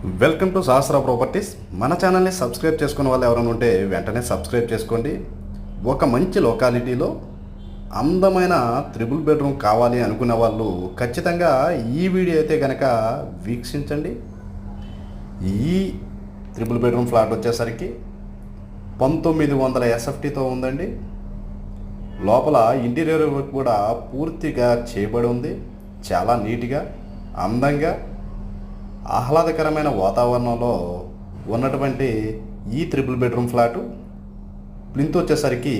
Welcome to Sahasra properties. మన ఛానల్ని subscribe చేసుకున్న వాళ్ళు ఎవరైనా ఉంటే వెంటనే సబ్స్క్రైబ్ చేసుకోండి. ఒక మంచి లొకాలిటీలో అందమైన త్రిబుల్ బెడ్రూమ్ కావాలి అనుకునే వాళ్ళు ఖచ్చితంగా ఈ వీడియో అయితే కనుక వీక్షించండి. ఈ త్రిబుల్ బెడ్రూమ్ ఫ్లాట్ వచ్చేసరికి 1900 ఎస్ఎఫ్టీతో ఉందండి. లోపల ఇంటీరియర్ వర్క్ కూడా పూర్తిగా చేయబడి ఉంది. చాలా నీట్గా, అందంగా, ఆహ్లాదకరమైన వాతావరణంలో ఉన్నటువంటి ఈ త్రిబుల్ బెడ్రూమ్ ఫ్లాటు ప్లింత్ వచ్చేసరికి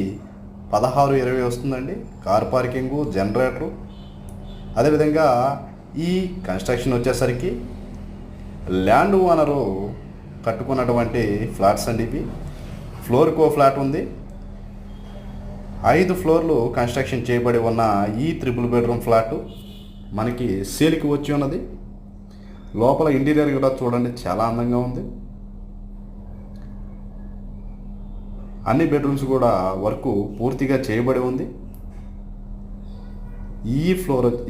16-20 వస్తుందండి. కార్ పార్కింగు, జనరేటరు, అదేవిధంగా ఈ కన్స్ట్రక్షన్ వచ్చేసరికి ల్యాండ్ ఓనరు కట్టుకున్నటువంటి ఫ్లాట్స్ అండి ఇవి. ఫ్లోర్కో ఫ్లాట్ ఉంది. 5 ఫ్లోర్లు కన్స్ట్రక్షన్ చేయబడి ఉన్న ఈ త్రిబుల్ బెడ్రూమ్ ఫ్లాటు మనకి సేల్కి వచ్చి ఉన్నది. లోపల ఇంటీరియర్ కూడా చూడండి, చాలా అందంగా ఉంది. అన్ని బెడ్రూమ్స్ కూడా వర్క్ పూర్తిగా చేయబడి ఉంది.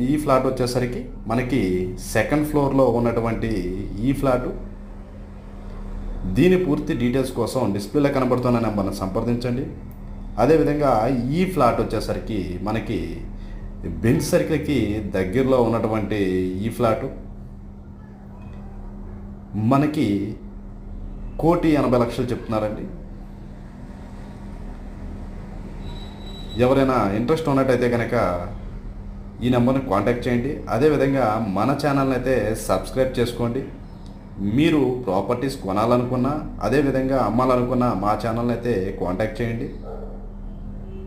ఈ ఫ్లాట్ వచ్చేసరికి మనకి సెకండ్ ఫ్లోర్లో ఉన్నటువంటి ఈ ఫ్లాటు. దీని పూర్తి డీటెయిల్స్ కోసం డిస్ప్లేలో కనబడుతున్న నెంబర్ని సంప్రదించండి. అదేవిధంగా ఈ ఫ్లాట్ వచ్చేసరికి మనకి బెంచ్ సర్కిల్కి దగ్గరలో ఉన్నటువంటి ఈ ఫ్లాటు మనకి 1,80,00,000 చెప్తున్నారండి. ఎవరైనా ఇంట్రెస్ట్ ఉన్నట్టయితే కనుక ఈ నెంబర్ని కాంటాక్ట్ చేయండి. అదేవిధంగా మన ఛానల్ని అయితే సబ్స్క్రైబ్ చేసుకోండి. మీరు ప్రాపర్టీస్ కొనాలనుకున్నా, అదేవిధంగా అమ్మాలనుకున్నా మా ఛానల్ని అయితే కాంటాక్ట్ చేయండి.